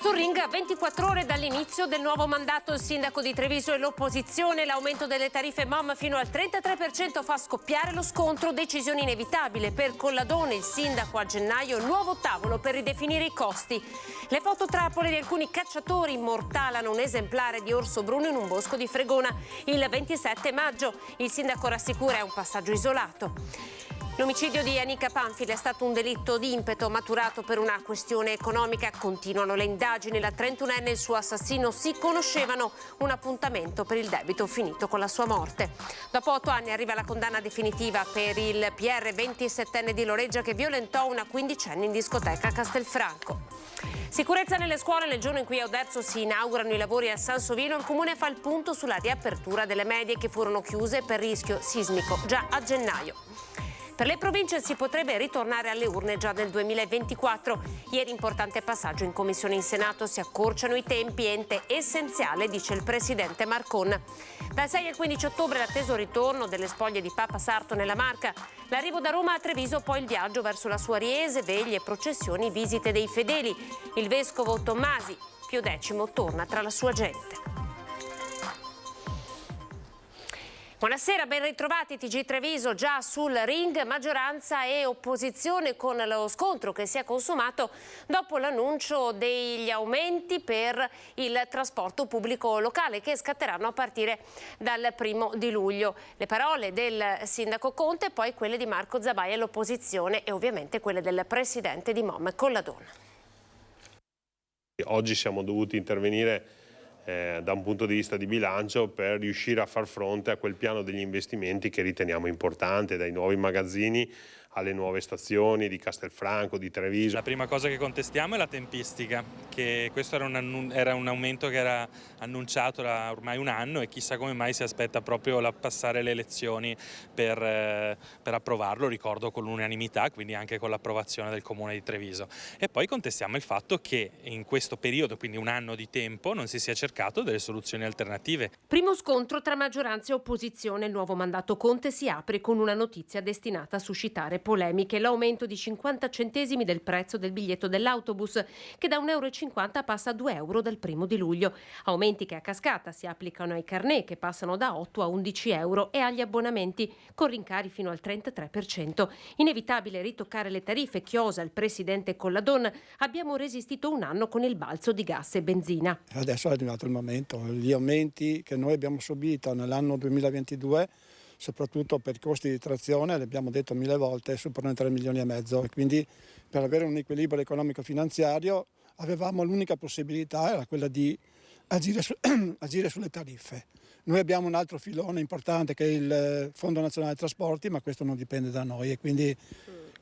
sul ring a 24 ore dall'inizio del nuovo mandato. Il sindaco di Treviso e l'opposizione. L'aumento delle tariffe MOM fino al 33% fa scoppiare lo scontro. Decisione inevitabile per Colladone. Il sindaco a gennaio, nuovo tavolo per ridefinire i costi. Le fototrappole di alcuni cacciatori immortalano un esemplare di orso bruno in un bosco di Fregona. Il 27 maggio il sindaco rassicura è un passaggio isolato. L'omicidio di Anica Panfili è stato un delitto di impeto maturato per una questione economica. Continuano le indagini. La 31enne e il suo assassino si conoscevano. Un appuntamento per il debito finito con la sua morte. Dopo 8 anni arriva la condanna definitiva per il PR 27enne di Loreggia che violentò una quindicenne in discoteca a Castelfranco. Sicurezza nelle scuole. Nel giorno in cui a Oderzo si inaugurano i lavori a Sansovino, il Comune fa il punto sulla riapertura delle medie che furono chiuse per rischio sismico già a gennaio. Per le province si potrebbe ritornare alle urne già nel 2024. Ieri importante passaggio in commissione in Senato, si accorciano i tempi, ente essenziale, dice il presidente Marcon. Dal 6 al 15 ottobre l'atteso ritorno delle spoglie di Papa Sarto nella Marca, l'arrivo da Roma a Treviso, poi il viaggio verso la sua Riese, veglie, processioni, visite dei fedeli. Il vescovo Tommasi, Pio X, torna tra la sua gente. Buonasera, ben ritrovati. TG Treviso già sul ring, maggioranza e opposizione con lo scontro che si è consumato dopo l'annuncio degli aumenti per il trasporto pubblico locale che scatteranno a partire dal 1° di luglio. Le parole del sindaco Conte, poi quelle di Marco Zabai all'opposizione e ovviamente quelle del presidente di MOM Colladone. Oggi siamo dovuti intervenire da un punto di vista di bilancio per riuscire a far fronte a quel piano degli investimenti che riteniamo importante, dai nuovi magazzini alle nuove stazioni di Castelfranco, di Treviso. La prima cosa che contestiamo è la tempistica, che questo era un aumento che era annunciato da ormai un anno e chissà come mai si aspetta proprio passare le elezioni per approvarlo, ricordo con l'unanimità, quindi anche con l'approvazione del Comune di Treviso. E poi contestiamo il fatto che in questo periodo, quindi un anno di tempo, non si sia cercato delle soluzioni alternative. Primo scontro tra maggioranza e opposizione. Il nuovo mandato Conte si apre con una notizia destinata a suscitare polemiche: l'aumento di 50 centesimi del prezzo del biglietto dell'autobus, che da 1,50 € passa a 2 € dal 1° di luglio. Aumenti che a cascata si applicano ai carnet, che passano da 8 a 11 € e agli abbonamenti, con rincari fino al 33%. Inevitabile ritoccare le tariffe, chiosa il presidente Colladon. Abbiamo resistito un anno con il balzo di gas e benzina. Adesso è arrivato il momento. Gli aumenti che noi abbiamo subito nell'anno 2022, soprattutto per i costi di trazione, l'abbiamo detto 1000 volte, superano i 3,5 milioni. E quindi per avere un equilibrio economico-finanziario avevamo l'unica possibilità, era quella di agire sulle tariffe. Noi abbiamo un altro filone importante che è il Fondo Nazionale Trasporti, ma questo non dipende da noi e quindi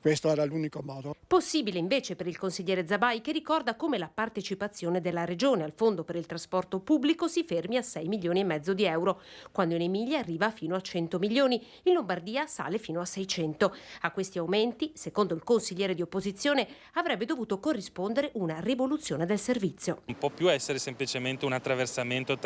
questo era l'unico modo. Possibile invece per il consigliere Zabai, che ricorda come la partecipazione della Regione al Fondo per il Trasporto Pubblico si fermi a 6,5 milioni di euro, quando in Emilia arriva fino a 100 milioni, in Lombardia sale fino a 600. A questi aumenti, secondo il consigliere di opposizione, avrebbe dovuto corrispondere una rivoluzione del servizio. Non può più essere semplicemente un attraversamento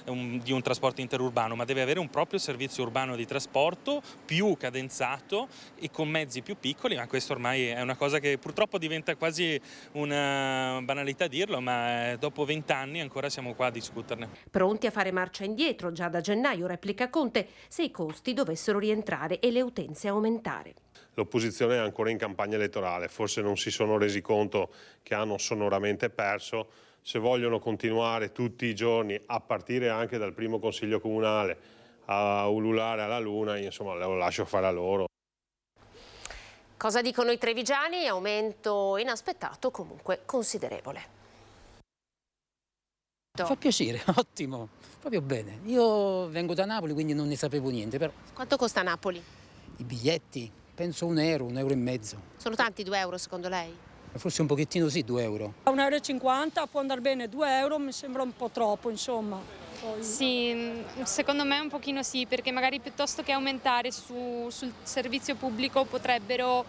di un trasporto interurbano, ma deve avere un proprio servizio urbano di trasporto più cadenzato e con mezzi più piccoli. Ma questo ormai è una cosa che purtroppo diventa quasi una banalità dirlo, ma dopo 20 anni ancora siamo qua a discuterne. Pronti a fare marcia indietro già da gennaio, replica Conte, se i costi dovessero rientrare e le utenze aumentare. L'opposizione è ancora in campagna elettorale, forse non si sono resi conto che hanno sonoramente perso. Se vogliono continuare tutti i giorni, a partire anche dal primo consiglio comunale, a ululare alla luna, insomma lo lascio fare a loro. Cosa dicono i trevigiani? Aumento inaspettato, comunque considerevole. Fa piacere, ottimo, proprio bene. Io vengo da Napoli, quindi non ne sapevo niente. Però Quanto costa Napoli? i biglietti, penso 1 euro, 1,5 €. Sono tanti 2 € secondo lei? Forse un pochettino sì, 2 euro. A 1,50 € può andare bene, 2 euro mi sembra un po' troppo, insomma. Sì, secondo me un pochino sì, perché magari piuttosto che aumentare sul servizio pubblico potrebbero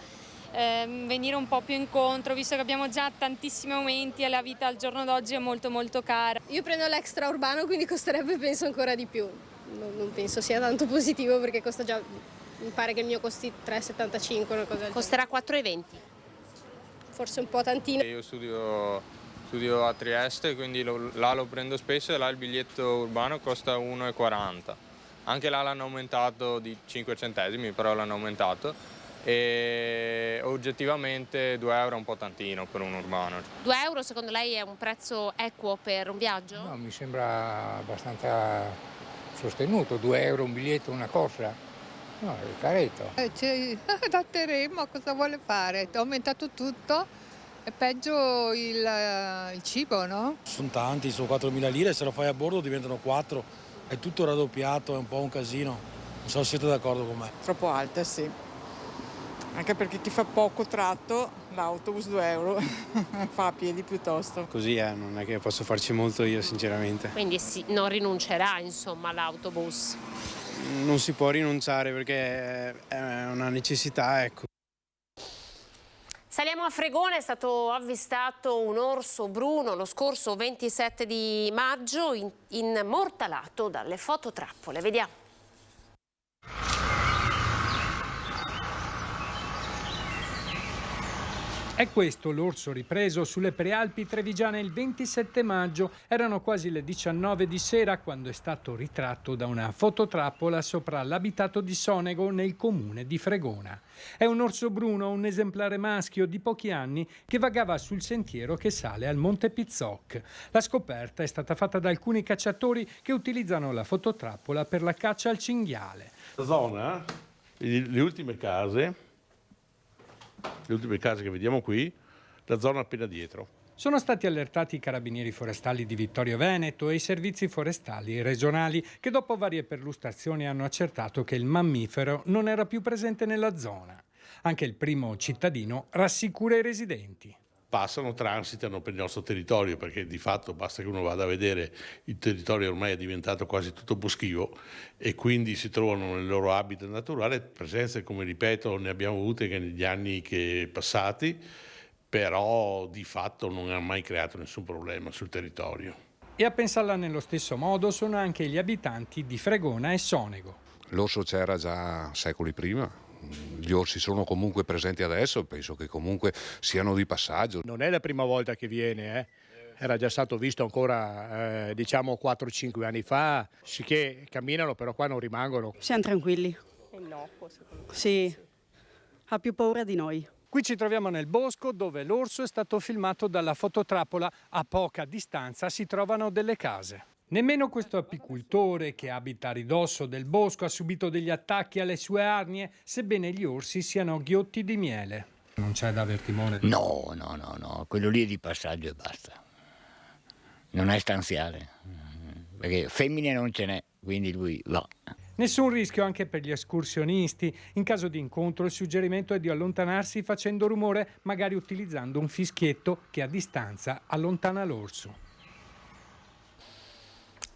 venire un po' più incontro, visto che abbiamo già tantissimi aumenti e la vita al giorno d'oggi è molto molto cara. Io prendo l'extraurbano, quindi costerebbe penso ancora di più. Non penso sia tanto positivo perché costa già, mi pare che il mio costi 3,75, una cosa del Costerà 4,20. forse un po' tantino. Io studio studio a Trieste, quindi là lo prendo spesso e là il biglietto urbano costa 1,40. Anche là l'hanno aumentato di 5 centesimi, però l'hanno aumentato. E oggettivamente 2 euro è un po' tantino per un urbano. 2 euro secondo lei è un prezzo equo per un viaggio? No, mi sembra abbastanza sostenuto, 2 euro un biglietto, una corsa. No, è caretto. Ci adatteremo, cosa vuole fare? È aumentato tutto, è peggio il cibo, no? Sono tanti, sono 4.000 lire, se lo fai a bordo diventano 4, è tutto raddoppiato, è un po' un casino. Non so se siete d'accordo con me. Troppo alta, sì. Anche perché chi fa poco tratto, l'autobus 2 euro, fa a piedi piuttosto. Così non è che posso farci molto io sinceramente. Quindi non rinuncerà insomma all'autobus? Non si può rinunciare perché è una necessità, ecco. Saliamo a Fregone, è stato avvistato un orso bruno lo scorso 27 di maggio immortalato dalle fototrappole. Vediamo. È questo l'orso ripreso sulle prealpi trevigiane il 27 maggio. Erano quasi le 19 di sera quando è stato ritratto da una fototrappola sopra l'abitato di Sonego nel comune di Fregona. È un orso bruno, un esemplare maschio di pochi anni che vagava sul sentiero che sale al Monte Pizzoc. La scoperta è stata fatta da alcuni cacciatori che utilizzano la fototrappola per la caccia al cinghiale. La zona, le ultime case che vediamo qui, la zona appena dietro. Sono stati allertati i carabinieri forestali di Vittorio Veneto e i servizi forestali regionali che dopo varie perlustrazioni hanno accertato che il mammifero non era più presente nella zona. Anche il primo cittadino rassicura i residenti. Transitano per il nostro territorio perché di fatto basta che uno vada a vedere il territorio ormai è diventato quasi tutto boschivo e quindi si trovano nel loro habitat naturale presenze come ripeto ne abbiamo avute che negli anni passati, però di fatto non ha mai creato nessun problema sul territorio. E a pensarla nello stesso modo sono anche gli abitanti di Fregona e Sonego. L'orso c'era già secoli prima. Gli orsi sono comunque presenti adesso, penso che comunque siano di passaggio. Non è la prima volta che viene, era già stato visto ancora diciamo 4-5 anni fa, sì che camminano però qua non rimangono. Siamo tranquilli. È innocuo secondo me. Sì, ha più paura di noi. Qui ci troviamo nel bosco dove l'orso è stato filmato dalla fototrappola. A poca distanza si trovano delle case. Nemmeno questo apicoltore che abita a ridosso del bosco ha subito degli attacchi alle sue arnie, sebbene gli orsi siano ghiotti di miele. Non c'è da aver timore? No, quello lì è di passaggio e basta. Non è stanziale, perché femmine non ce n'è, quindi lui va. Nessun rischio anche per gli escursionisti. In caso di incontro il suggerimento è di allontanarsi facendo rumore, magari utilizzando un fischietto che a distanza allontana l'orso.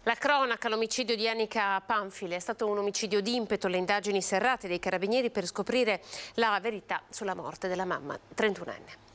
La cronaca, l'omicidio di Anika Panfili è stato un omicidio d'impeto, le indagini serrate dei carabinieri per scoprire la verità sulla morte della mamma 31enne.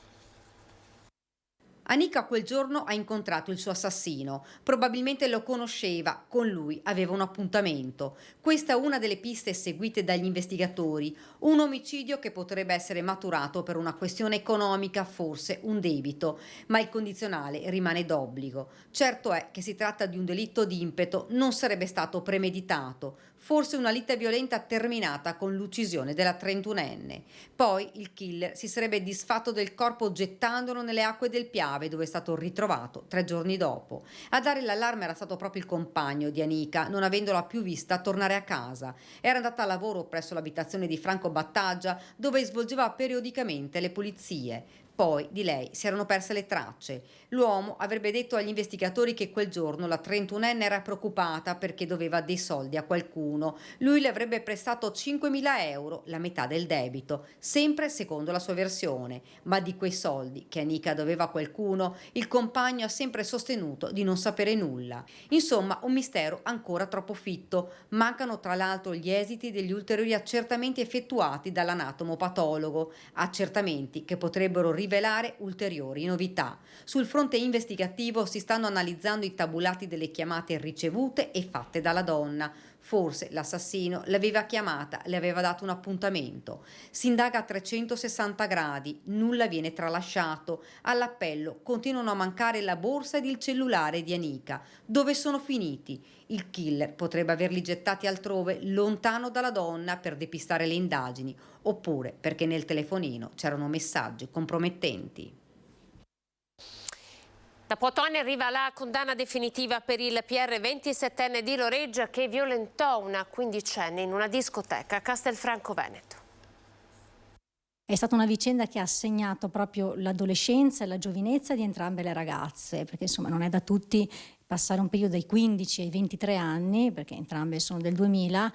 Anika quel giorno ha incontrato il suo assassino, probabilmente lo conosceva, con lui aveva un appuntamento. Questa è una delle piste seguite dagli investigatori, un omicidio che potrebbe essere maturato per una questione economica, forse un debito, ma il condizionale rimane d'obbligo. Certo è che si tratta di un delitto di impeto, non sarebbe stato premeditato, forse una lite violenta terminata con l'uccisione della 31enne. Poi il killer si sarebbe disfatto del corpo gettandolo nelle acque del Piave, dove è stato ritrovato 3 giorni dopo. A dare l'allarme era stato proprio il compagno di Anika, non avendola più vista tornare a casa. Era andata a lavoro presso l'abitazione di Franco Battaggia, dove svolgeva periodicamente le pulizie. Poi di lei si erano perse le tracce. L'uomo avrebbe detto agli investigatori che quel giorno la 31enne era preoccupata perché doveva dei soldi a qualcuno. Lui le avrebbe prestato 5.000 euro, la metà del debito, sempre secondo la sua versione. Ma di quei soldi che Anika doveva a qualcuno, il compagno ha sempre sostenuto di non sapere nulla. Insomma, un mistero ancora troppo fitto. Mancano tra l'altro gli esiti degli ulteriori accertamenti effettuati dall'anatomopatologo, accertamenti che potrebbero rivelare ulteriori novità. Sul fronte investigativo si stanno analizzando i tabulati delle chiamate ricevute e fatte dalla donna. Forse l'assassino l'aveva chiamata, le aveva dato un appuntamento. Si indaga a 360 gradi, nulla viene tralasciato. All'appello continuano a mancare la borsa ed il cellulare di Anika. Dove sono finiti? Il killer potrebbe averli gettati altrove, lontano dalla donna, per depistare le indagini, oppure perché nel telefonino c'erano messaggi compromettenti. Dopo 8 anni arriva la condanna definitiva per il PR 27enne di Loreggia che violentò una quindicenne in una discoteca a Castelfranco Veneto. È stata una vicenda che ha segnato proprio l'adolescenza e la giovinezza di entrambe le ragazze, perché insomma non è da tutti passare un periodo dai 15 ai 23 anni, perché entrambe sono del 2000,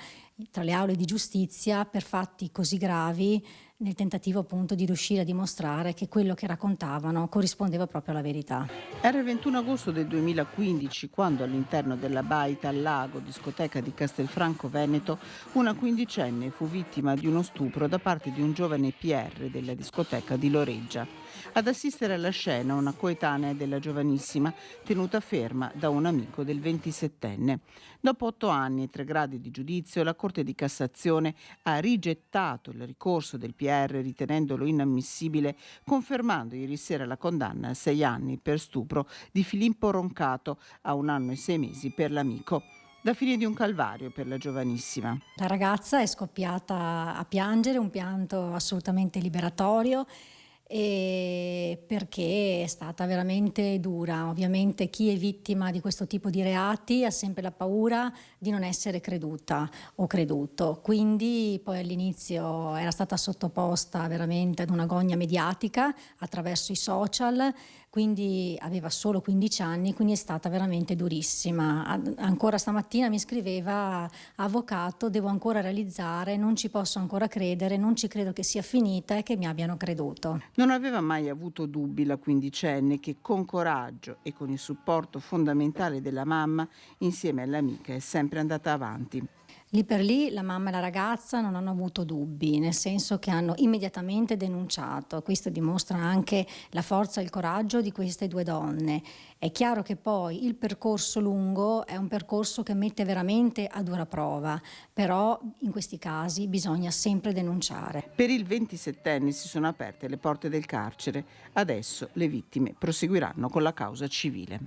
tra le aule di giustizia per fatti così gravi, nel tentativo appunto di riuscire a dimostrare che quello che raccontavano corrispondeva proprio alla verità. Era il 21 agosto del 2015 quando all'interno della Baita al Lago, discoteca di Castelfranco Veneto, una quindicenne fu vittima di uno stupro da parte di un giovane PR della discoteca di Loreggia. Ad assistere alla scena una coetanea della giovanissima, tenuta ferma da un amico del 27enne. Dopo 8 anni e 3 gradi di giudizio, la Corte di Cassazione ha rigettato il ricorso del PR ritenendolo inammissibile, confermando ieri sera la condanna a 6 anni per stupro di Filippo Roncato, a 1 anno e 6 mesi per l'amico. La fine di un calvario per la giovanissima. La ragazza è scoppiata a piangere, un pianto assolutamente liberatorio, e perché è stata veramente dura. Ovviamente chi è vittima di questo tipo di reati ha sempre la paura di non essere creduta o creduto, quindi poi all'inizio era stata sottoposta veramente ad una gogna mediatica attraverso i social, quindi aveva solo 15 anni, quindi è stata veramente durissima. Ancora stamattina mi scriveva: avvocato, devo ancora realizzare, non ci posso ancora credere, non ci credo che sia finita e che mi abbiano creduto. Non aveva mai avuto dubbi la quindicenne che con coraggio e con il supporto fondamentale della mamma insieme all'amica è sempre andata avanti. Lì per lì la mamma e la ragazza non hanno avuto dubbi, nel senso che hanno immediatamente denunciato. Questo dimostra anche la forza e il coraggio di queste due donne. È chiaro che poi il percorso lungo è un percorso che mette veramente a dura prova, però in questi casi bisogna sempre denunciare. Per il 27enne si sono aperte le porte del carcere. Adesso le vittime proseguiranno con la causa civile.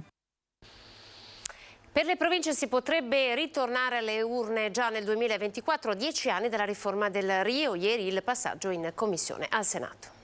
Per le province si potrebbe ritornare alle urne già nel 2024, a 10 anni dalla riforma del Rio. Ieri il passaggio in commissione al Senato.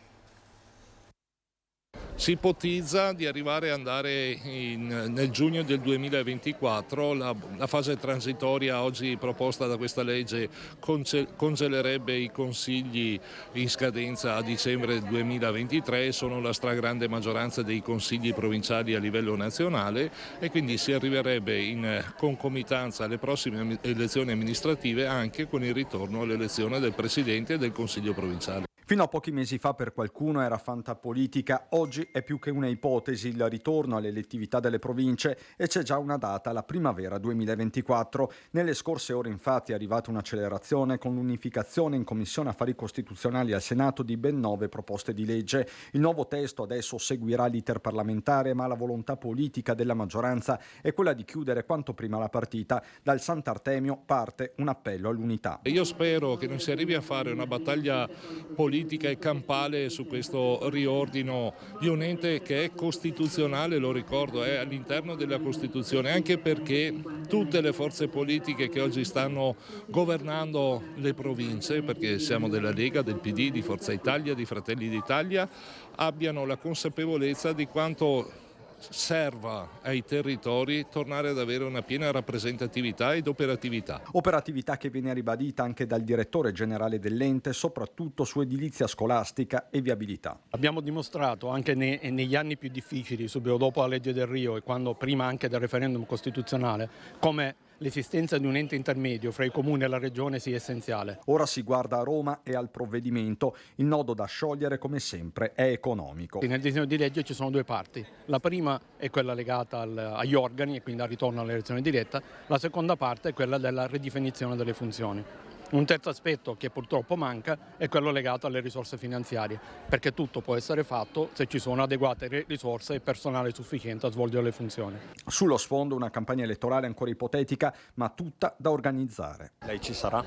Si ipotizza di arrivare ad andare nel giugno del 2024, la fase transitoria oggi proposta da questa legge congelerebbe i consigli in scadenza a dicembre 2023, sono la stragrande maggioranza dei consigli provinciali a livello nazionale e quindi si arriverebbe in concomitanza alle prossime elezioni amministrative anche con il ritorno all'elezione del Presidente e del Consiglio provinciale. Fino a pochi mesi fa per qualcuno era fantapolitica, oggi è più che una ipotesi il ritorno all'elettività delle province e c'è già una data, la primavera 2024. Nelle scorse ore infatti è arrivata un'accelerazione con l'unificazione in Commissione Affari Costituzionali al Senato di ben 9 proposte di legge. Il nuovo testo adesso seguirà l'iter parlamentare, ma la volontà politica della maggioranza è quella di chiudere quanto prima la partita. Dal Sant'Artemio parte un appello all'unità. Io spero che non si arrivi a fare una battaglia politica e campale su questo riordino di un ente che è costituzionale, lo ricordo, è all'interno della Costituzione, anche perché tutte le forze politiche che oggi stanno governando le province, perché siamo della Lega, del PD, di Forza Italia, di Fratelli d'Italia, abbiano la consapevolezza di quanto serva ai territori tornare ad avere una piena rappresentatività ed operatività. Operatività che viene ribadita anche dal direttore generale dell'ente, soprattutto su edilizia scolastica e viabilità. Abbiamo dimostrato anche negli anni più difficili, subito dopo la legge del Rio e quando prima anche del referendum costituzionale, come l'esistenza di un ente intermedio fra i comuni e la regione sia essenziale. Ora si guarda a Roma e al provvedimento. Il nodo da sciogliere, come sempre, è economico. Nel disegno di legge ci sono due parti. La prima è quella legata agli organi e quindi al ritorno all'elezione diretta. La seconda parte è quella della ridefinizione delle funzioni. Un terzo aspetto che purtroppo manca è quello legato alle risorse finanziarie, perché tutto può essere fatto se ci sono adeguate risorse e personale sufficiente a svolgere le funzioni. Sullo sfondo una campagna elettorale ancora ipotetica, ma tutta da organizzare. Lei ci sarà?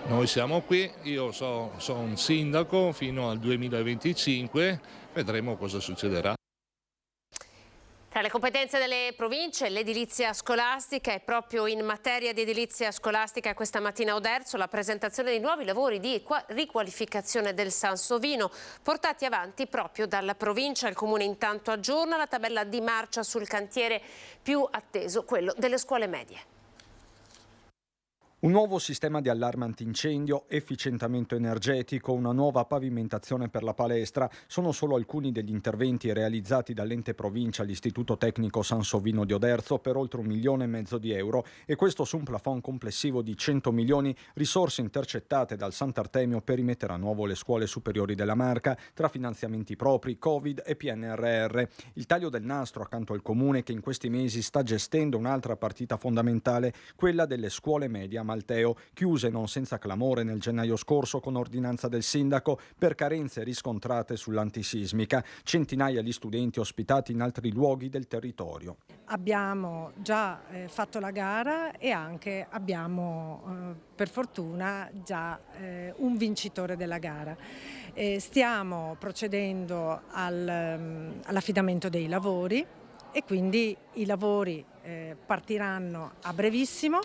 Noi siamo qui, io sono un sindaco fino al 2025, vedremo cosa succederà. Tra le competenze delle province, l'edilizia scolastica, e proprio in materia di edilizia scolastica questa mattina a Oderzo la presentazione dei nuovi lavori di riqualificazione del Sansovino portati avanti proprio dalla provincia. Il comune intanto aggiorna la tabella di marcia sul cantiere più atteso, quello delle scuole medie. Un nuovo sistema di allarme antincendio, efficientamento energetico, una nuova pavimentazione per la palestra sono solo alcuni degli interventi realizzati dall'ente provincia all'Istituto Tecnico Sansovino di Oderzo per oltre 1,5 milioni di euro, e questo su un plafond complessivo di 100 milioni, risorse intercettate dal Sant'Artemio per rimettere a nuovo le scuole superiori della Marca tra finanziamenti propri, Covid e PNRR. Il taglio del nastro accanto al comune che in questi mesi sta gestendo un'altra partita fondamentale, quella delle scuole medie Malteo, chiuse non senza clamore nel gennaio scorso con ordinanza del sindaco per carenze riscontrate sull'antisismica. Centinaia di studenti ospitati in altri luoghi del territorio. Abbiamo già fatto la gara e anche abbiamo per fortuna già un vincitore della gara. Stiamo procedendo all'affidamento dei lavori e quindi i lavori partiranno a brevissimo.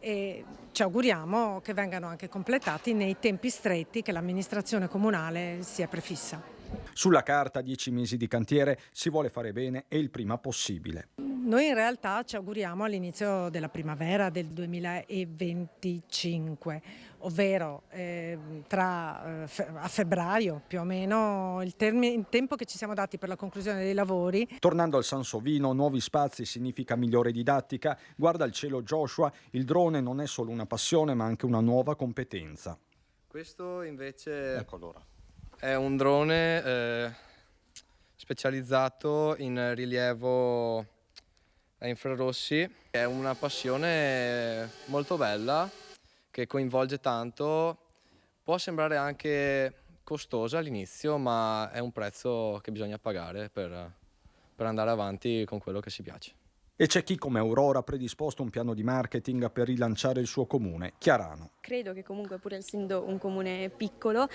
E ci auguriamo che vengano anche completati nei tempi stretti che l'amministrazione comunale si è prefissa. Sulla carta 10 mesi di cantiere, si vuole fare bene e il prima possibile. Noi in realtà ci auguriamo all'inizio della primavera del 2025, ovvero a febbraio più o meno il tempo che ci siamo dati per la conclusione dei lavori. Tornando al Sansovino, nuovi spazi significa migliore didattica. Guarda il cielo Joshua, il drone non è solo una passione ma anche una nuova competenza. Questo invece è un drone specializzato in rilievo a infrarossi. È una passione molto bella che coinvolge tanto, può sembrare anche costosa all'inizio, ma è un prezzo che bisogna pagare per andare avanti con quello che si piace. E c'è chi come Aurora ha predisposto un piano di marketing per rilanciare il suo comune, Chiarano. Credo che comunque pur essendo un comune piccolo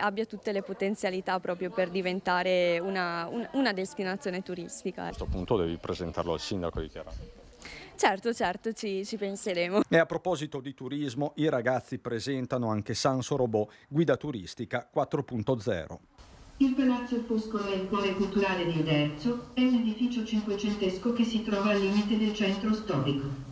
abbia tutte le potenzialità proprio per diventare una destinazione turistica. A questo punto devi presentarlo al sindaco di Chiarano. Certo, ci penseremo. E a proposito di turismo, i ragazzi presentano anche Sanso Robot, guida turistica 4.0. Il Palazzo Foscolo è il cuore culturale di Oderzo, è un edificio cinquecentesco che si trova al limite del centro storico.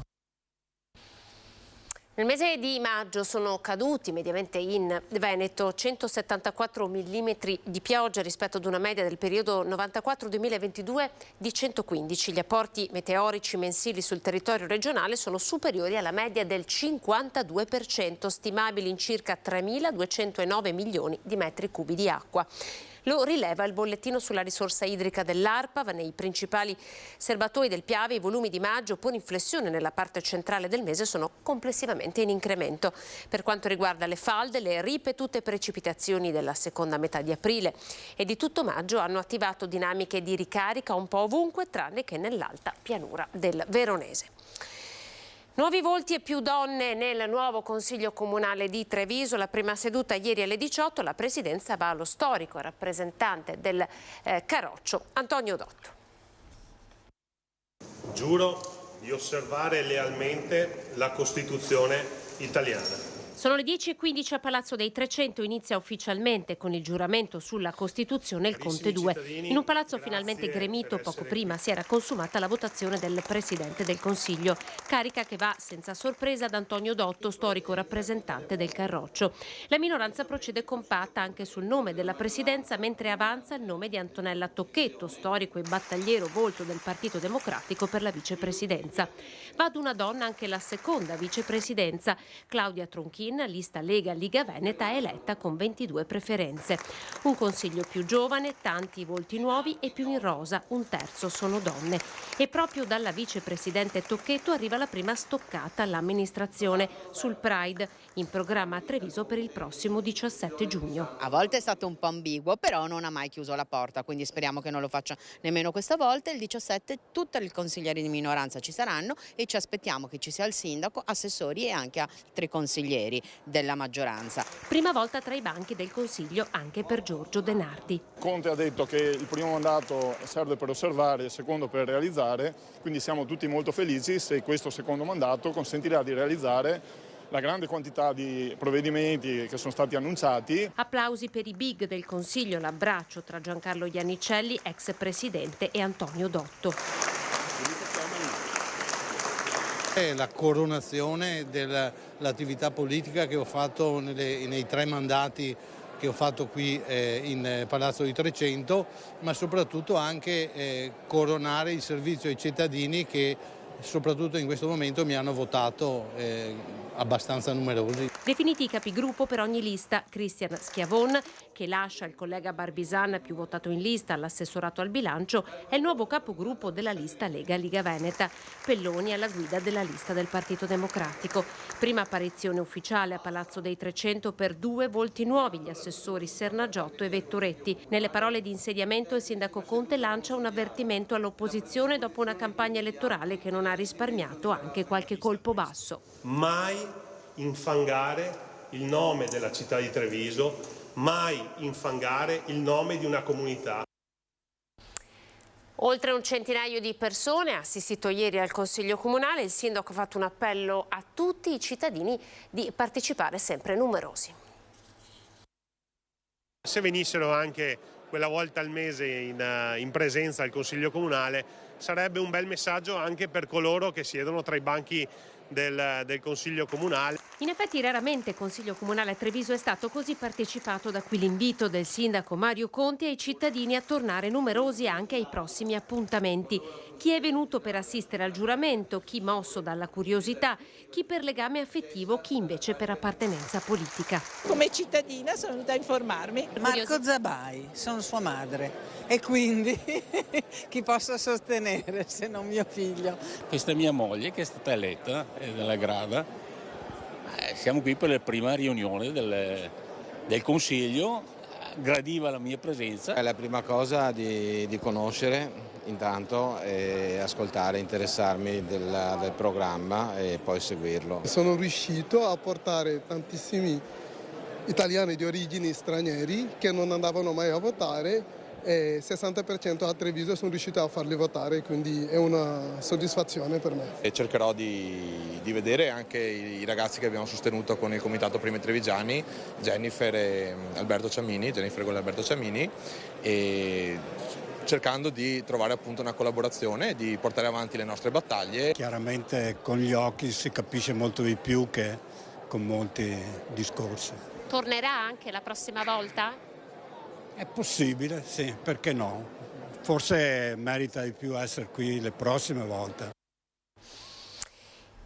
Nel mese di maggio sono caduti mediamente in Veneto 174 mm di pioggia rispetto ad una media del periodo 94-2022 di 115. Gli apporti meteorici mensili sul territorio regionale sono superiori alla media del 52%, stimabili in circa 3.209 milioni di metri cubi di acqua. Lo rileva il bollettino sulla risorsa idrica dell'ARPAV. Nei principali serbatoi del Piave i volumi di maggio, pur in flessione nella parte centrale del mese, sono complessivamente in incremento. Per quanto riguarda le falde, le ripetute precipitazioni della seconda metà di aprile e di tutto maggio hanno attivato dinamiche di ricarica un po' ovunque, tranne che nell'alta pianura del Veronese. Nuovi volti e più donne nel nuovo Consiglio Comunale di Treviso. La prima seduta ieri alle 18, la presidenza va allo storico rappresentante del Carroccio, Antonio Dotto. Giuro di osservare lealmente la Costituzione italiana. Sono le 10:15 a Palazzo dei 300, inizia ufficialmente con il giuramento sulla Costituzione il Conte 2. In un palazzo finalmente gremito, poco prima si era consumata la votazione del Presidente del Consiglio, carica che va senza sorpresa ad Antonio Dotto, storico rappresentante del Carroccio. La minoranza procede compatta anche sul nome della Presidenza, mentre avanza il nome di Antonella Tocchetto, storico e battagliero volto del Partito Democratico per la vicepresidenza. Va ad una donna anche la seconda vicepresidenza, Claudia Tronchino, Martin, lista Lega Veneta, è eletta con 22 preferenze. Un consiglio più giovane, tanti volti nuovi e più in rosa, un terzo sono donne. E proprio dalla vicepresidente Tocchetto arriva la prima stoccata all'amministrazione sul Pride, in programma a Treviso per il prossimo 17 giugno. A volte è stato un po' ambiguo, però non ha mai chiuso la porta, quindi speriamo che non lo faccia nemmeno questa volta. Il 17 tutti i consiglieri di minoranza ci saranno e ci aspettiamo che ci sia il sindaco, assessori e anche altri consiglieri della maggioranza. Prima volta tra i banchi del Consiglio anche per Giorgio De Nardi. Conte ha detto che il primo mandato serve per osservare, il secondo per realizzare, quindi siamo tutti molto felici se questo secondo mandato consentirà di realizzare la grande quantità di provvedimenti che sono stati annunciati. Applausi per i big del Consiglio, l'abbraccio tra Giancarlo Iannicelli, ex presidente, e Antonio Dotto. È la coronazione dell'attività politica che ho fatto nei 3 mandati che ho fatto qui in Palazzo di Trecento, ma soprattutto anche coronare il servizio ai cittadini che soprattutto in questo momento mi hanno votato abbastanza numerosi. Definiti i capigruppo per ogni lista, Cristian Schiavon, che lascia il collega Barbisan più votato in lista all'assessorato al bilancio, è il nuovo capogruppo della lista Lega Veneta. Pelloni alla guida della lista del Partito Democratico. Prima apparizione ufficiale a Palazzo dei Trecento per 2 volti nuovi, gli assessori Sernagiotto e Vettoretti. Nelle parole di insediamento il sindaco Conte lancia un avvertimento all'opposizione dopo una campagna elettorale che non ha risparmiato anche qualche colpo basso. Mai infangare il nome della città di Treviso, mai infangare il nome di una comunità. Oltre un centinaio di persone ha assistito ieri al Consiglio Comunale. Il sindaco ha fatto un appello a tutti i cittadini di partecipare sempre numerosi. Se venissero anche quella volta al mese in presenza al Consiglio Comunale sarebbe un bel messaggio anche per coloro che siedono tra i banchi del Consiglio Comunale. In effetti raramente il Consiglio Comunale a Treviso è stato così partecipato, da qui l'invito del sindaco Mario Conti ai cittadini a tornare numerosi anche ai prossimi appuntamenti. Chi è venuto per assistere al giuramento, chi mosso dalla curiosità, chi per legame affettivo, chi invece per appartenenza politica. Come cittadina sono venuta a informarmi. Marco Zabai, sono sua madre e quindi chi posso sostenere se non mio figlio? Questa è mia moglie che è stata eletta dalla Grada. Siamo qui per la prima riunione del Consiglio, gradiva la mia presenza. È la prima cosa di conoscere intanto, e ascoltare, interessarmi del programma e poi seguirlo. Sono riuscito a portare tantissimi italiani di origini stranieri che non andavano mai a votare e 60% a Treviso sono riuscito a farli votare, quindi è una soddisfazione per me. E cercherò di vedere anche i ragazzi che abbiamo sostenuto con il Comitato Prime Trevigiani, Jennifer e Alberto Ciamini, Jennifer con Alberto Ciamini, e cercando di trovare appunto una collaborazione e di portare avanti le nostre battaglie. Chiaramente con gli occhi si capisce molto di più che con molti discorsi. Tornerà anche la prossima volta? È possibile, sì, perché no? Forse merita di più essere qui le prossime volte.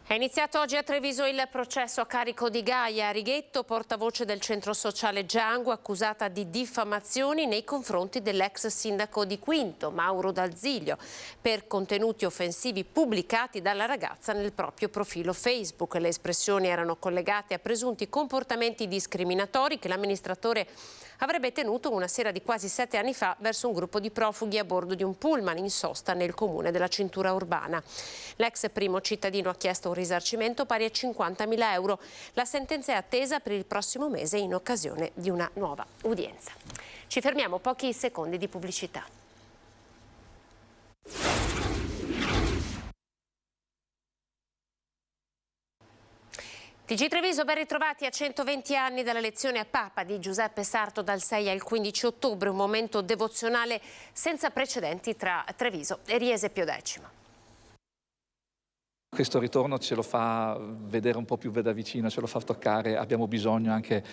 È iniziato oggi a Treviso il processo a carico di Gaia Righetto, portavoce del centro sociale Giango, accusata di diffamazioni nei confronti dell'ex sindaco di Quinto, Mauro D'Alziglio, per contenuti offensivi pubblicati dalla ragazza nel proprio profilo Facebook. Le espressioni erano collegate a presunti comportamenti discriminatori che l'amministratore avrebbe tenuto una sera di quasi 7 anni fa verso un gruppo di profughi a bordo di un pullman in sosta nel comune della Cintura Urbana. L'ex primo cittadino ha chiesto un risarcimento pari a 50.000 euro. La sentenza è attesa per il prossimo mese in occasione di una nuova udienza. Ci fermiamo, pochi secondi di pubblicità. TG Treviso, ben ritrovati a 120 anni dall'elezione a Papa di Giuseppe Sarto dal 6 al 15 ottobre, un momento devozionale senza precedenti tra Treviso e Riese Pio X. Questo ritorno ce lo fa vedere un po' più da vicino, ce lo fa toccare, abbiamo bisogno anche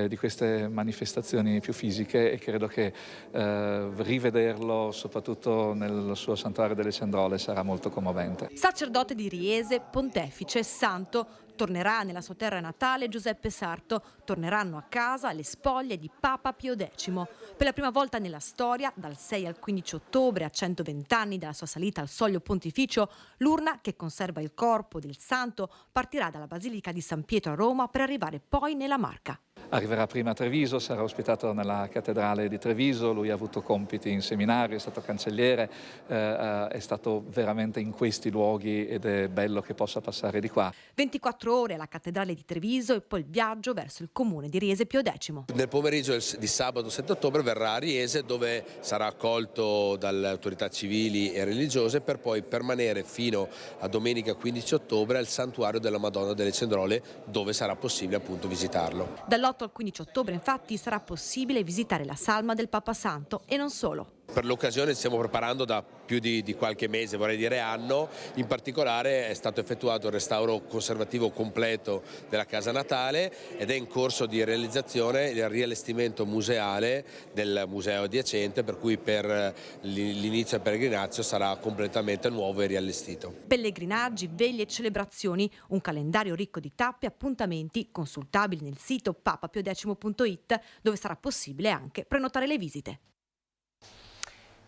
di queste manifestazioni più fisiche e credo che rivederlo soprattutto nel suo santuario delle Cendrole sarà molto commovente. Sacerdote di Riese, pontefice, santo, Tornerà nella sua terra natale Giuseppe Sarto. Torneranno a casa le spoglie di Papa Pio X. Per la prima volta nella storia, dal 6 al 15 ottobre, a 120 anni dalla sua salita al Soglio Pontificio, l'urna che conserva il corpo del santo partirà dalla Basilica di San Pietro a Roma per arrivare poi nella Marca. Arriverà prima a Treviso, sarà ospitato nella cattedrale di Treviso, lui ha avuto compiti in seminario, è stato cancelliere, è stato veramente in questi luoghi ed è bello che possa passare di qua. 24 ore alla cattedrale di Treviso e poi il viaggio verso il comune di Riese Pio X. Nel pomeriggio di sabato 7 ottobre verrà a Riese, dove sarà accolto dalle autorità civili e religiose per poi permanere fino a domenica 15 ottobre al santuario della Madonna delle Cendrole, dove sarà possibile appunto visitarlo. Dall'8 al 15 ottobre infatti sarà possibile visitare la salma del Papa Santo e non solo. Per l'occasione stiamo preparando da più di qualche mese, vorrei dire anno. In particolare è stato effettuato il restauro conservativo completo della casa natale ed è in corso di realizzazione il riallestimento museale del museo adiacente, per cui per l'inizio del pellegrinaggio sarà completamente nuovo e riallestito. Pellegrinaggi, veglie e celebrazioni, un calendario ricco di tappe e appuntamenti consultabili nel sito papapiodecimo.it, dove sarà possibile anche prenotare le visite.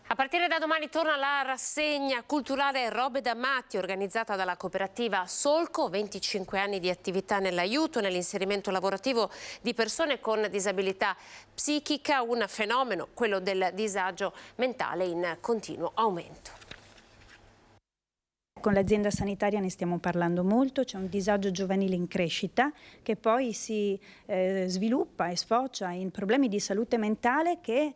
A partire da domani torna la rassegna culturale Robe da Matti, organizzata dalla cooperativa Solco. 25 anni di attività nell'aiuto e nell'inserimento lavorativo di persone con disabilità psichica, un fenomeno, quello del disagio mentale, in continuo aumento. Con l'azienda sanitaria ne stiamo parlando molto, c'è un disagio giovanile in crescita che poi si sviluppa e sfocia in problemi di salute mentale che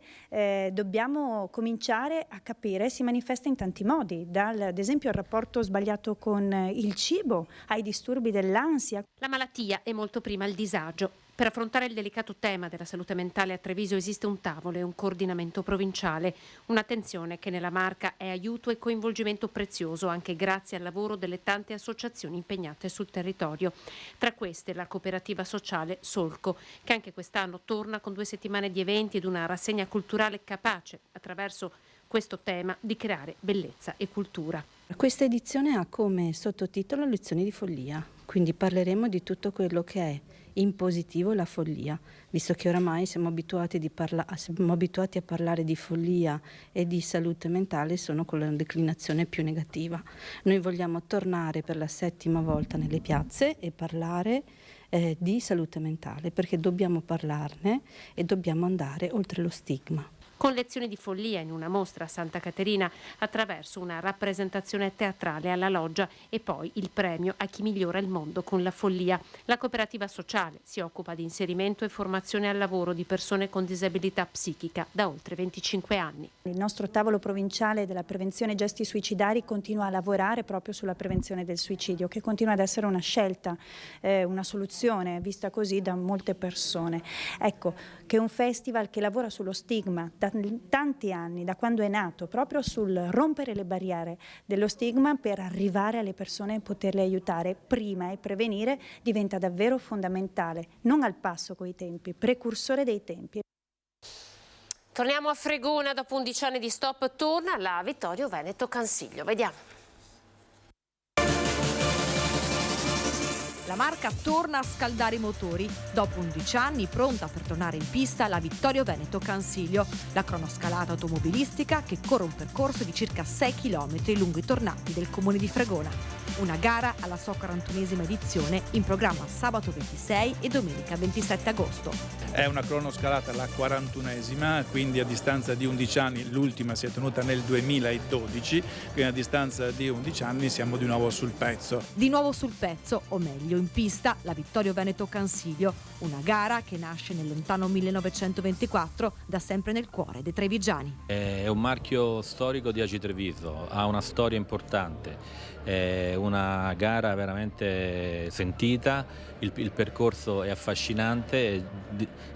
dobbiamo cominciare a capire, si manifesta in tanti modi, ad esempio il rapporto sbagliato con il cibo, ai disturbi dell'ansia. La malattia è molto prima il disagio. Per affrontare il delicato tema della salute mentale a Treviso esiste un tavolo e un coordinamento provinciale, un'attenzione che nella Marca è aiuto e coinvolgimento prezioso anche grazie al lavoro delle tante associazioni impegnate sul territorio. Tra queste la cooperativa sociale Solco, che anche quest'anno torna con 2 settimane di eventi ed una rassegna culturale capace, attraverso questo tema, di creare bellezza e cultura. Questa edizione ha come sottotitolo Lezioni di follia, quindi parleremo di tutto quello che è in positivo la follia, visto che oramai siamo abituati a parlare di follia e di salute mentale sono con la declinazione più negativa. Noi vogliamo tornare per la 7ª volta nelle piazze e parlare di salute mentale, perché dobbiamo parlarne e dobbiamo andare oltre lo stigma. Con lezioni di follia in una mostra a Santa Caterina, attraverso una rappresentazione teatrale alla loggia e poi il premio a chi migliora il mondo con la follia. La cooperativa sociale si occupa di inserimento e formazione al lavoro di persone con disabilità psichica da oltre 25 anni. Il nostro tavolo provinciale della prevenzione gesti suicidari continua a lavorare proprio sulla prevenzione del suicidio, che continua ad essere una scelta, una soluzione vista così da molte persone. Ecco, che è un festival che lavora sullo stigma da tanti anni, da quando è nato, proprio sul rompere le barriere dello stigma per arrivare alle persone e poterle aiutare prima, e prevenire diventa davvero fondamentale, non al passo coi tempi, precursore dei tempi. Torniamo a Fregona, dopo 11 anni di stop torna la Vittorio Veneto Cansiglio, vediamo. La Marca torna a scaldare i motori. Dopo 11 anni, pronta per tornare in pista la Vittorio Veneto Cansiglio, la cronoscalata automobilistica che corre un percorso di circa 6 km lungo i tornanti del comune di Fregona. Una gara alla sua 41esima edizione, in programma sabato 26 e domenica 27 agosto. È una cronoscalata, la 41esima, quindi a distanza di 11 anni, l'ultima si è tenuta nel 2012, quindi a distanza di 11 anni siamo di nuovo sul pezzo. Di nuovo sul pezzo, o meglio in pista, la Vittorio Veneto Cansiglio, una gara che nasce nel lontano 1924, da sempre nel cuore dei trevigiani. È un marchio storico di Agi Treviso, ha una storia importante. È una gara veramente sentita, il percorso è affascinante e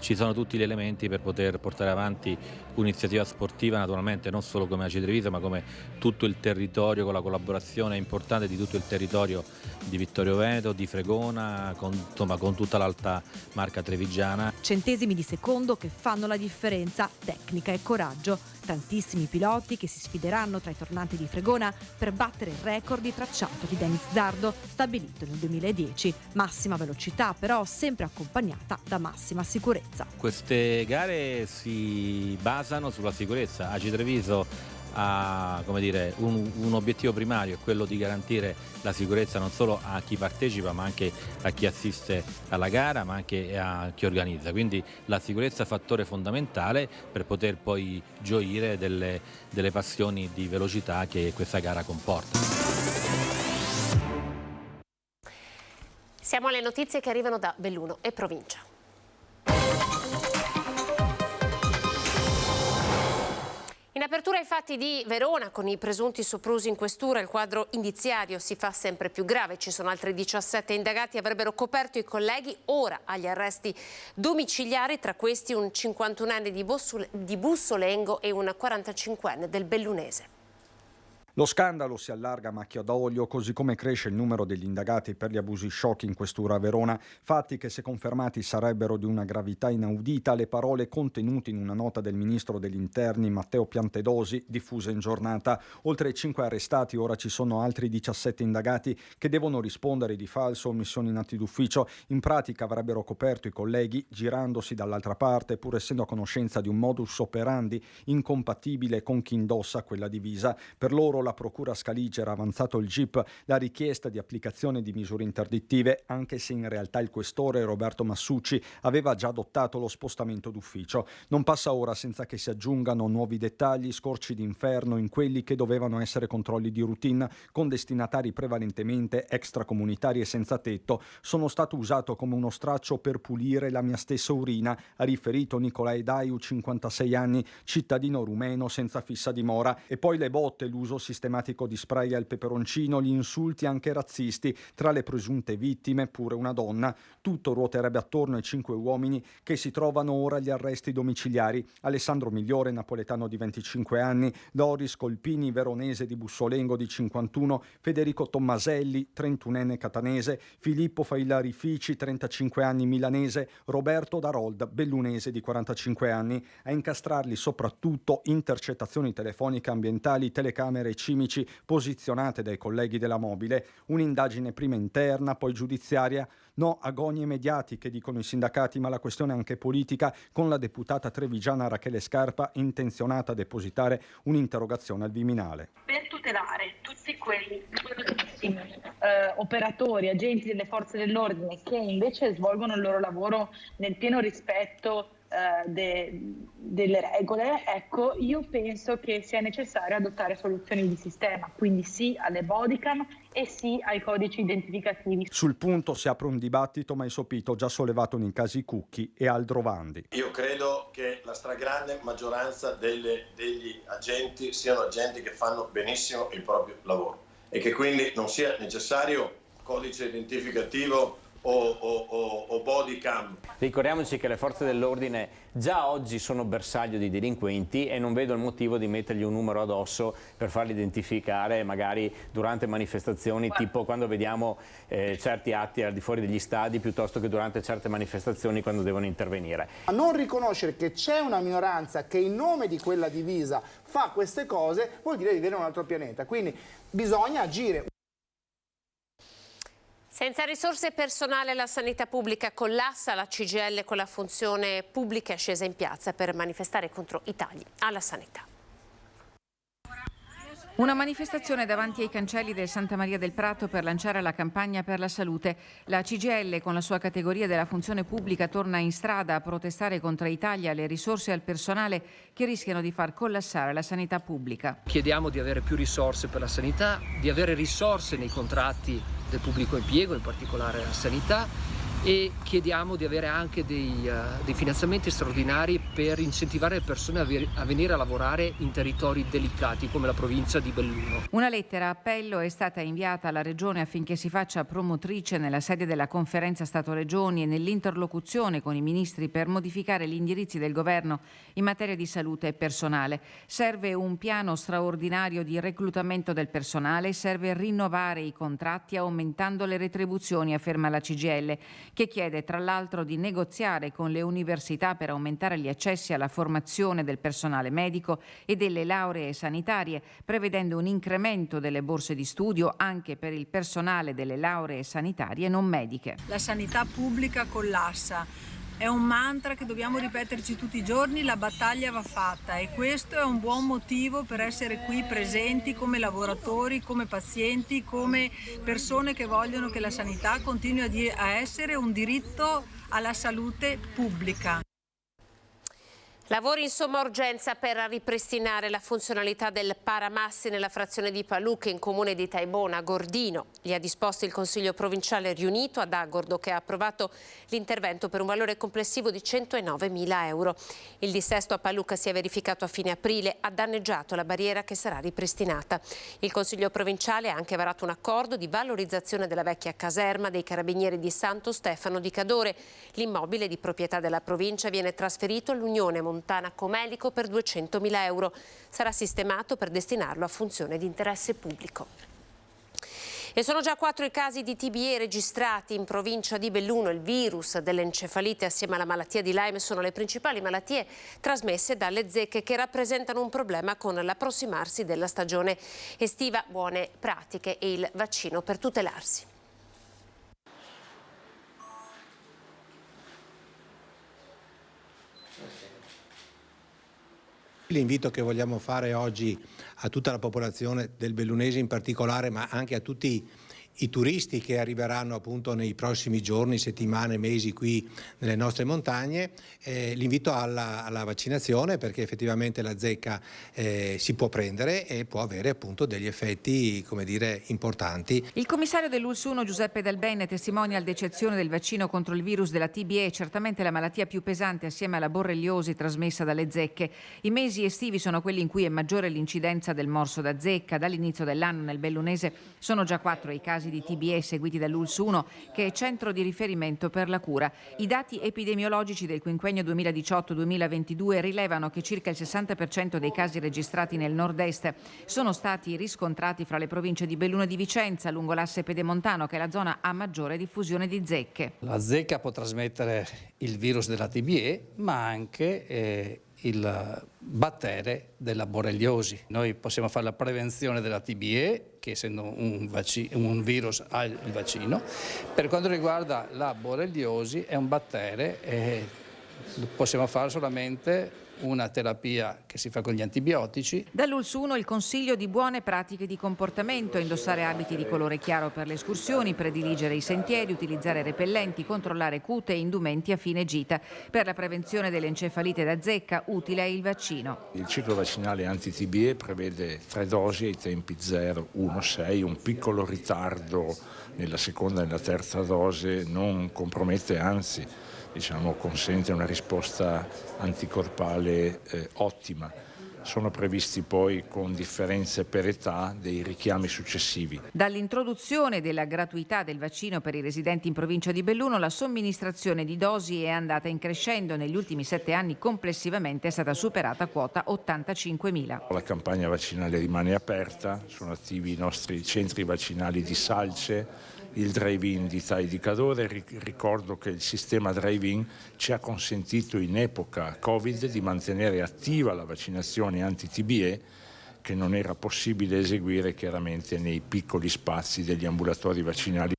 ci sono tutti gli elementi per poter portare avanti un'iniziativa sportiva, naturalmente non solo come Agi Treviso ma come tutto il territorio, con la collaborazione importante di tutto il territorio di Vittorio Veneto, di Fregona, con tutta l'alta Marca trevigiana. Centesimi di secondo che fanno la differenza, tecnica e coraggio. Tantissimi piloti che si sfideranno tra i tornanti di Fregona per battere il record di tracciato di Denis Zardo stabilito nel 2010. Massima velocità però sempre accompagnata da massima sicurezza. Queste gare si basano sulla sicurezza. ACI Treviso ha un obiettivo primario, è quello di garantire la sicurezza non solo a chi partecipa ma anche a chi assiste alla gara, ma anche a chi organizza. Quindi la sicurezza è fattore fondamentale per poter poi gioire delle passioni di velocità che questa gara comporta. Siamo alle notizie che arrivano da Belluno e provincia. In apertura ai fatti di Verona, con i presunti soprusi in questura, il quadro indiziario si fa sempre più grave. Ci sono altri 17 indagati, avrebbero coperto i colleghi, ora agli arresti domiciliari, tra questi un 51enne di Bussolengo e un 45enne del Bellunese. Lo scandalo si allarga a macchia d'olio, così come cresce il numero degli indagati per gli abusi sciocchi in questura a Verona, fatti che se confermati sarebbero di una gravità inaudita. Le parole contenute in una nota del ministro degli interni Matteo Piantedosi diffusa in giornata. Oltre ai 5 arrestati, ora ci sono altri 17 indagati che devono rispondere di falso o omissione in atti d'ufficio. In pratica avrebbero coperto i colleghi girandosi dall'altra parte, pur essendo a conoscenza di un modus operandi incompatibile con chi indossa quella divisa. Per loro la procura scaligera ha avanzato il GIP la richiesta di applicazione di misure interdittive, anche se in realtà il questore Roberto Massucci aveva già adottato lo spostamento d'ufficio. Non passa ora senza che si aggiungano nuovi dettagli, scorci d'inferno in quelli che dovevano essere controlli di routine con destinatari prevalentemente extracomunitari e senza tetto. Sono stato usato come uno straccio per pulire la mia stessa urina, ha riferito Nicolae Daiu, 56 anni, cittadino rumeno senza fissa dimora. E poi le botte, l'uso sistematico di spray al peperoncino, gli insulti anche razzisti, tra le presunte vittime pure una donna. Tutto ruoterebbe attorno ai 5 uomini che si trovano ora agli arresti domiciliari: Alessandro Migliore, napoletano di 25 anni, Doris Colpini, veronese di Bussolengo di 51, Federico Tommaselli, 31enne catanese, Filippo Failarifici, 35 anni, milanese, Roberto Darold, bellunese di 45 anni. A incastrarli soprattutto intercettazioni telefoniche ambientali, telecamere e cimici posizionate dai colleghi della Mobile. Un'indagine prima interna, poi giudiziaria. No a gogne mediatiche, dicono i sindacati, ma la questione è anche politica, con la deputata trevigiana Rachele Scarpa intenzionata a depositare un'interrogazione al Viminale. Per tutelare tutti quegli operatori, agenti delle forze dell'ordine che invece svolgono il loro lavoro nel pieno rispetto delle regole, ecco, io penso che sia necessario adottare soluzioni di sistema, quindi sì alle bodycam e sì ai codici identificativi. Sul punto si apre un dibattito mai sopito, già sollevato nei casi Cucchi e Aldrovandi. Io credo che la stragrande maggioranza degli agenti siano agenti che fanno benissimo il proprio lavoro e che quindi non sia necessario codice identificativo o bodycam. Ricordiamoci che le forze dell'ordine già oggi sono bersaglio di delinquenti e non vedo il motivo di mettergli un numero addosso per farli identificare magari durante manifestazioni, tipo quando vediamo certi atti al di fuori degli stadi, piuttosto che durante certe manifestazioni quando devono intervenire. A non riconoscere che c'è una minoranza che in nome di quella divisa fa queste cose vuol dire vivere in un altro pianeta, quindi bisogna agire. Senza risorse e personale la sanità pubblica collassa, la CGIL con la funzione pubblica è scesa in piazza per manifestare contro i tagli alla sanità. Una manifestazione davanti ai cancelli del Santa Maria del Prato per lanciare la campagna per la salute. La CGIL, con la sua categoria della funzione pubblica, torna in strada a protestare contro i tagli alle risorse e al personale che rischiano di far collassare la sanità pubblica. Chiediamo di avere più risorse per la sanità, di avere risorse nei contratti del pubblico impiego, in particolare la sanità, e chiediamo di avere anche dei finanziamenti straordinari per incentivare le persone a venire a lavorare in territori delicati come la provincia di Belluno. Una lettera appello è stata inviata alla Regione affinché si faccia promotrice nella sede della Conferenza Stato-Regioni e nell'interlocuzione con i ministri per modificare gli indirizzi del Governo in materia di salute e personale. Serve un piano straordinario di reclutamento del personale, serve rinnovare i contratti aumentando le retribuzioni, afferma la CGIL. che chiede tra l'altro di negoziare con le università per aumentare gli accessi alla formazione del personale medico e delle lauree sanitarie, prevedendo un incremento delle borse di studio anche per il personale delle lauree sanitarie non mediche. La sanità pubblica collassa. È un mantra che dobbiamo ripeterci tutti i giorni, la battaglia va fatta e questo è un buon motivo per essere qui presenti come lavoratori, come pazienti, come persone che vogliono che la sanità continui a essere un diritto alla salute pubblica. Lavori in somma urgenza per ripristinare la funzionalità del Paramassi nella frazione di Paluche in comune di Taibona, Gordino. Li ha disposti il Consiglio provinciale riunito ad Agordo, che ha approvato l'intervento per un valore complessivo di 109.000 euro. Il dissesto a Paluca si è verificato a fine aprile, ha danneggiato la barriera che sarà ripristinata. Il Consiglio provinciale ha anche varato un accordo di valorizzazione della vecchia caserma dei Carabinieri di Santo Stefano di Cadore. L'immobile di proprietà della provincia viene trasferito all'Unione Montana Comelico per 200.000 euro. Sarà sistemato per destinarlo a funzione di interesse pubblico. E sono già 4 i casi di TBE registrati in provincia di Belluno. Il virus dell'encefalite assieme alla malattia di Lyme sono le principali malattie trasmesse dalle zecche, che rappresentano un problema con l'approssimarsi della stagione estiva. Buone pratiche e il vaccino per tutelarsi. L'invito che vogliamo fare oggi a tutta la popolazione del Bellunese in particolare, ma anche a tutti i turisti che arriveranno appunto nei prossimi giorni, settimane, mesi qui nelle nostre montagne, l'invito alla vaccinazione, perché effettivamente la zecca si può prendere e può avere appunto degli effetti, come dire, importanti. Il commissario dell'ULS-1 Giuseppe Del Bene testimonia l'eccezione del vaccino contro il virus della TBE, certamente la malattia più pesante assieme alla borreliosi trasmessa dalle zecche. I mesi estivi sono quelli in cui è maggiore l'incidenza del morso da zecca. Dall'inizio dell'anno nel Bellunese sono già 4 i casi di TBE seguiti dall'ULS-1, che è centro di riferimento per la cura. I dati epidemiologici del quinquennio 2018-2022 rilevano che circa il 60% dei casi registrati nel nord-est sono stati riscontrati fra le province di Belluno e di Vicenza, lungo l'asse pedemontano, che è la zona a maggiore diffusione di zecche. La zecca può trasmettere il virus della TBE, ma anche il battere della borreliosi. Noi possiamo fare la prevenzione della TBE, che essendo un virus ha il vaccino. Per quanto riguarda la borreliosi è un battere e possiamo fare solamente una terapia che si fa con gli antibiotici. Dall'ULS-1 il consiglio di buone pratiche di comportamento: indossare abiti di colore chiaro per le escursioni, prediligere i sentieri, utilizzare repellenti, controllare cute e indumenti a fine gita. Per la prevenzione dell'encefalite da zecca utile è il vaccino. Il ciclo vaccinale anti-TBE prevede 3 dosi ai tempi 0, 1, 6, un piccolo ritardo nella seconda e nella terza dose non compromette, anzi consente una risposta anticorpale ottima. Sono previsti poi, con differenze per età, dei richiami successivi. Dall'introduzione della gratuità del vaccino per i residenti in provincia di Belluno, la somministrazione di dosi è andata in crescendo. Negli ultimi 7 anni complessivamente è stata superata quota 85.000. La campagna vaccinale rimane aperta, sono attivi i nostri centri vaccinali di Salce, il drive-in di Tai di Cadore. Ricordo che il sistema drive-in ci ha consentito in epoca Covid di mantenere attiva la vaccinazione anti-TBE, che non era possibile eseguire chiaramente nei piccoli spazi degli ambulatori vaccinali.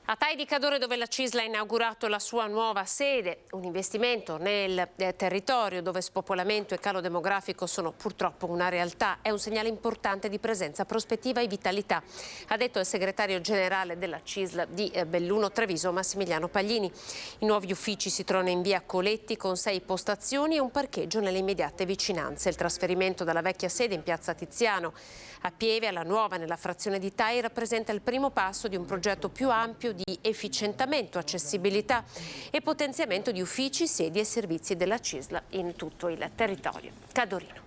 A Tai di Cadore, dove la CISL ha inaugurato la sua nuova sede, un investimento nel territorio dove spopolamento e calo demografico sono purtroppo una realtà, è un segnale importante di presenza, prospettiva e vitalità, ha detto il segretario generale della CISL di Belluno Treviso, Massimiliano Paglini. I nuovi uffici si trovano in via Coletti con 6 postazioni e un parcheggio nelle immediate vicinanze. Il trasferimento dalla vecchia sede in piazza Tiziano a Pieve alla nuova nella frazione di Tai rappresenta il primo passo di un progetto più ampio di efficientamento, accessibilità e potenziamento di uffici, sedi e servizi della CISL in tutto il territorio cadorino.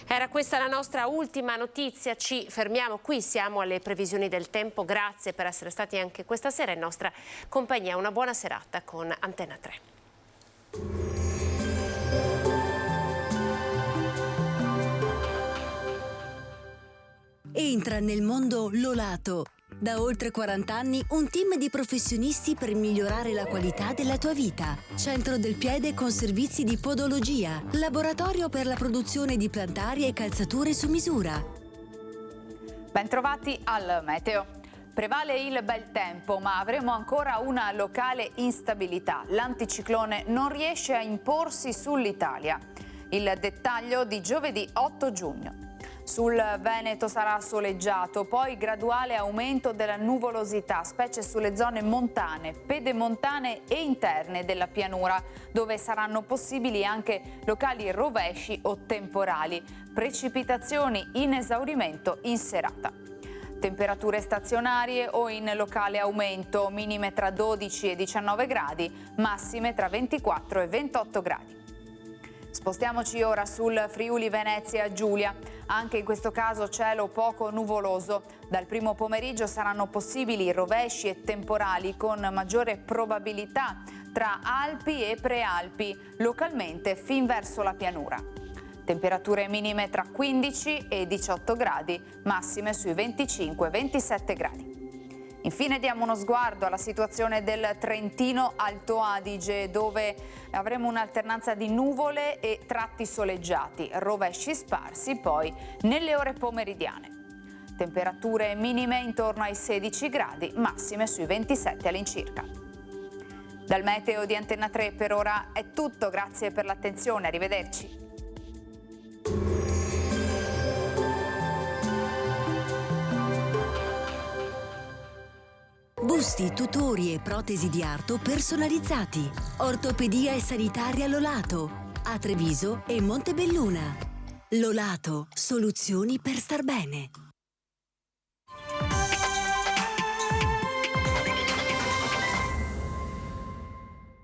Era questa la nostra ultima notizia, ci fermiamo qui, siamo alle previsioni del tempo. Grazie per essere stati anche questa sera in nostra compagnia. Una buona serata con Antenna 3. Entra nel mondo Lolato, Da oltre 40 anni un team di professionisti per migliorare la qualità della tua vita. Centro del piede con servizi di podologia, laboratorio per la produzione di plantari e calzature su misura. Bentrovati al meteo. Prevale il bel tempo, ma avremo ancora una locale instabilità. L'anticiclone non riesce a imporsi sull'Italia. Il dettaglio di giovedì 8 giugno. Sul Veneto sarà soleggiato, poi graduale aumento della nuvolosità, specie sulle zone montane, pedemontane e interne della pianura, dove saranno possibili anche locali rovesci o temporali. Precipitazioni in esaurimento in serata. Temperature stazionarie o in locale aumento, minime tra 12 e 19 gradi, massime tra 24 e 28 gradi. Spostiamoci ora sul Friuli Venezia Giulia. Anche in questo caso cielo poco nuvoloso. Dal primo pomeriggio saranno possibili rovesci e temporali con maggiore probabilità tra Alpi e Prealpi, localmente fin verso la pianura. Temperature minime tra 15 e 18 gradi, massime sui 25-27 gradi. Infine diamo uno sguardo alla situazione del Trentino Alto Adige, dove avremo un'alternanza di nuvole e tratti soleggiati, rovesci sparsi poi nelle ore pomeridiane. Temperature minime intorno ai 16 gradi, massime sui 27 all'incirca. Dal meteo di Antenna 3 per ora è tutto, grazie per l'attenzione, arrivederci. Busti, tutori e protesi di arto personalizzati. Ortopedia e sanitaria Lolato. A Treviso e Montebelluna. Lolato, soluzioni per star bene.